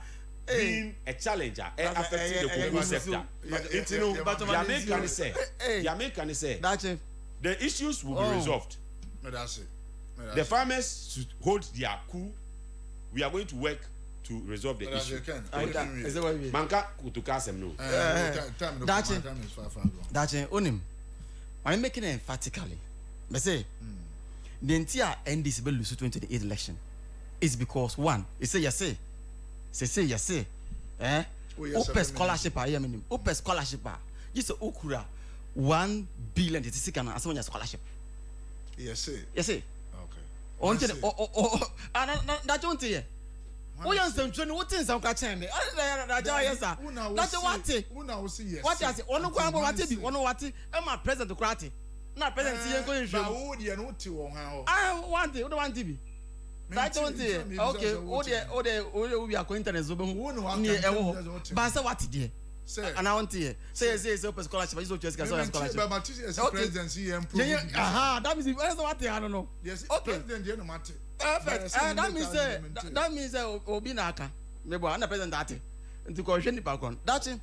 being a challenger affecting the cocoa sector. Jamaican say the issues will be resolved. The farmers should hold their cool. We are going to work to resolve the issue. Manka kutukasem no. That's onim. I'm making it emphatically. I say the entire NDC will lose 2028 election is because one, it say yes, open scholarship open scholarship just okura 1 billion it is kana as one scholarship. Yes. Okay. On to that don't hear. We are some training. What things I'm catching me? Yes, sir. That's what it. What I say? One of what? I'm a president to Krati. Not president. I want it. What do want to be? That don't hear. Okay. We are going to resume. But so what did and I want to hear. Say open scholarship. I just scholarship. But presidency and that means what I don't know. Yes. Okay. Perfect. That means Obinaka. Maybe I'm the president that. To question the background. That's it.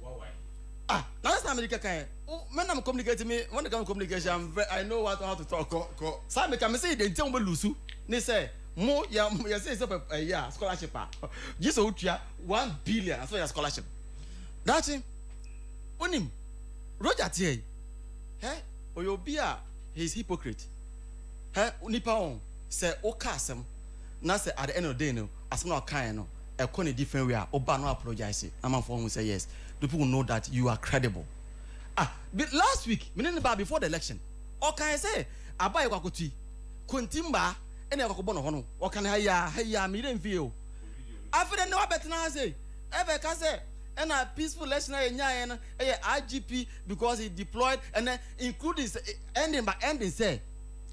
Last time when I'm communicating me, when I come communication, I know how to talk. Some can say they tell me Lusu. They say more. Yeah, say it's scholarship. Just 1 billion. I saw your scholarship. That's it. Onim Roger T. Hey, Oyobia, he's hypocrite. Hey, Unipaon say Okasem. Now say at the end of the day, no, as no kind no, a corny different way. Oba no apologize. I'm for who say yes. The people know that you are credible. But last week, before the election, okay, say Abai Wakoti, Kuntimba, and a Wakobono Hono, or can I million view? After the no better now say, ever can say. And a peaceful election and IGP because he deployed and then including ending by ending say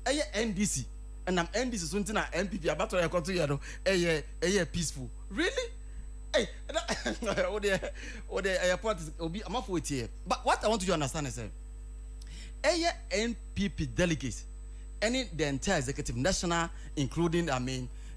NDC and I'm NDC something NPP about to continue peaceful. Really? Hey, the airport will be I'm for it here. But what I want you to understand is NPP delegates, the entire executive national, including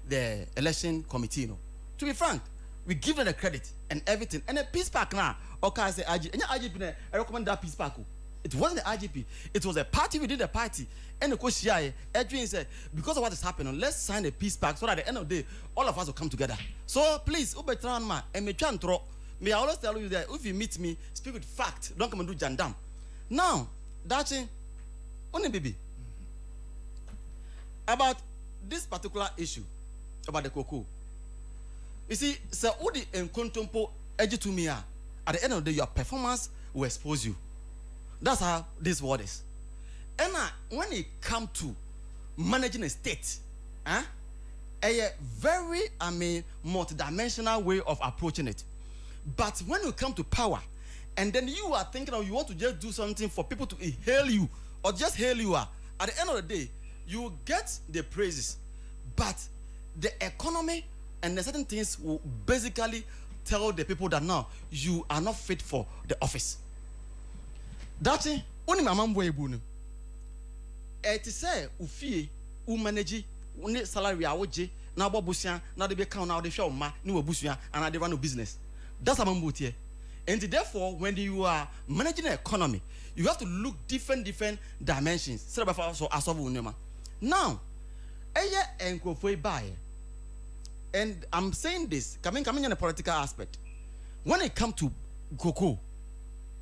the election committee. No. To be frank, we give them the credit and everything. And the peace pack now, okay, I say IGP, I recommend that peace pack. It wasn't the IGP, it was a party within the party. And the question Edwin said, because of what is happening, let's sign a peace pack so that at the end of the day, all of us will come together. So please, Ubetranma, and may I always tell you that if you meet me, speak with fact, don't come and do jandam. Now, that's it. Only baby. About this particular issue, about the cocoa. You see, Sir Udi and Kontompo Ejitumia, at the end of the day, your performance will expose you. That's how this word is. And when it comes to managing a state, a very, multidimensional way of approaching it. But when you come to power, and then you are thinking you want to just do something for people to hail you, or just hail you, at the end of the day, you get the praises. But the economy and the certain things will basically tell the people that now you are not fit for the office. That's it. Only my mom boy bunu. It say ufie manage salary awoje na bobusia na de be count now de show ma ni obusia and they run no business. That's how mom here. And therefore, when you are managing an economy, you have to look different dimensions. Now, and I'm saying this coming in a political aspect. When it comes to cocoa,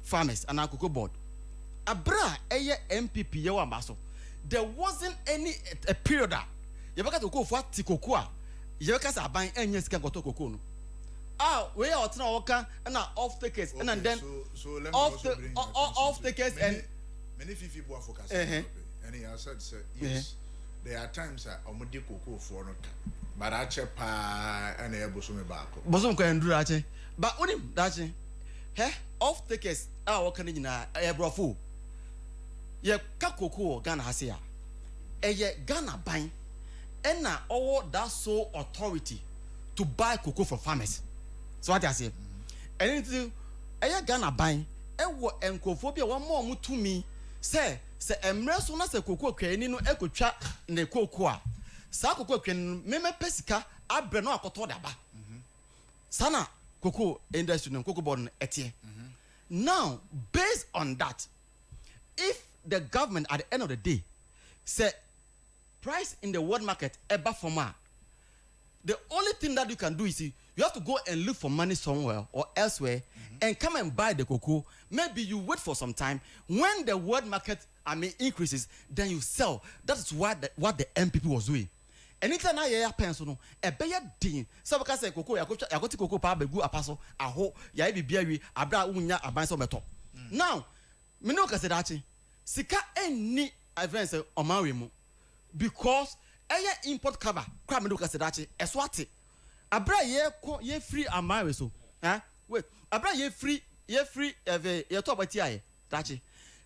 farmers and our cocoa board. Abra eye MPP ye wa baso. There wasn't any a period that you baka to go for tikokoa. You baka sa ban enye sika goto cocoa no. We are trying to work and off takers and then so let me off takers and many fifi boy focus. And he has said yes. There are times that omudi cocoa for no, but I check pa and able to me back. Bosom can do that, but only that. He off takers are working in a brofu. Ye kakoko Ghana hasia. Ye Ghana buying, and now all that sole authority to buy cocoa from farmers. So what I say, and into Ghana buying, encophobia one more to me say emreso na se cocoa kweni no ekotwa ne cocoa sa cocoa kwen meme pesika abre no akoto daba sana cocoa industry no cocoa board etie. Now based on that, if the government at the end of the day say price in the world market eba forma, the only thing that you can do is you have to go and look for money somewhere or elsewhere and come and buy the cocoa. Maybe you wait for some time. When the world market, increases, then you sell. That is what the MPP was doing. Anytime I hear pencil, a better thing. So because I cocoa, I got to cocoa power, go a passo, a ho, ya be beery, a bra unya, a bicycle metal. Now, Minoka said that Sika any advance on Marimu because a import cover, crab Minoka said that a swati. Abra ye free amare so. Wait. Abra ye free ye talk about tie. Dachi.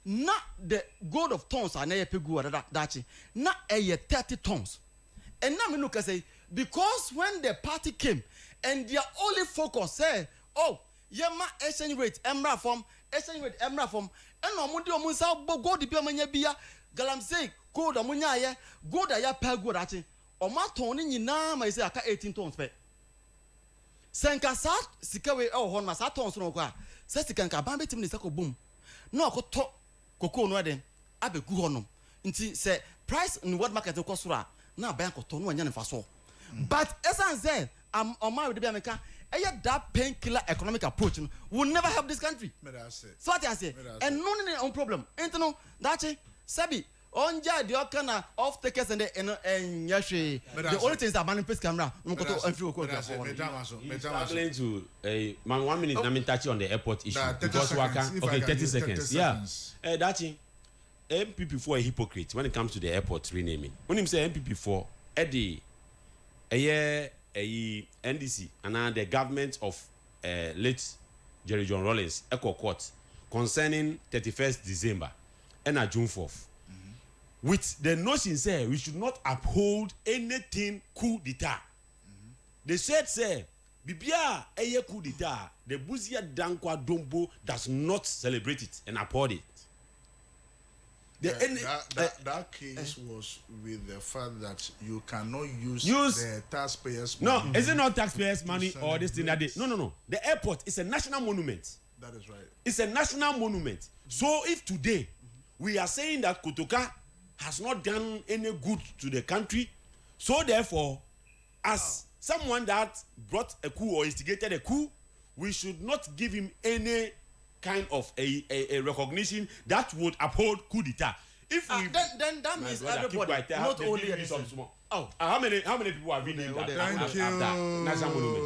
Not the gold of tons are near pegu dachi. Not a 30 tons. And now me look say because when the party came and their only focus say, oh, yema exchange rate emra from and omudi omunsa gold bi amanya bia galam say gold omunya ye gold aya pegu dachi. Oma ton ni nyina ma say aka 18 tons pe. Senka sa sikawe hon ma sa tons no kwa sa sikanka ban betim ni sako boom no akoto cocoa no den abegu honom nti say price in world market ko sura na ban akoto no anya ne faso but esan say am on my de be ameka that painkiller economic approach no will never help this country. So what I say and no problem no that sabi onja the okana off takers and yashe the only things that man place camera nkoto anfiri okoko struggling to man 1 minute na me touch on the airport issue because waka okay 30 seconds yeah that MPP4 a hypocrite when it comes to the airport renaming when him say MPP4 the NDC and the government of late Jerry John Rawlings echo court concerning 31st December and June 4th with the notion say we should not uphold anything coup d'etat. They said say bibia eye coup d'etat the Buzia Dankwa Dombo does not celebrate it and uphold it. That case was with the fact that you cannot use the taxpayers' money. No, is it not taxpayers' money or this thing that they? No. The airport is a national monument. That is right. It's a national monument. So if today we are saying that Kotoka has not done any good to the country, so therefore, as someone that brought a coup or instigated a coup, we should not give him any kind of a recognition that would uphold coup d'etat. If we then that means everybody, not only how many people have been named after national monument?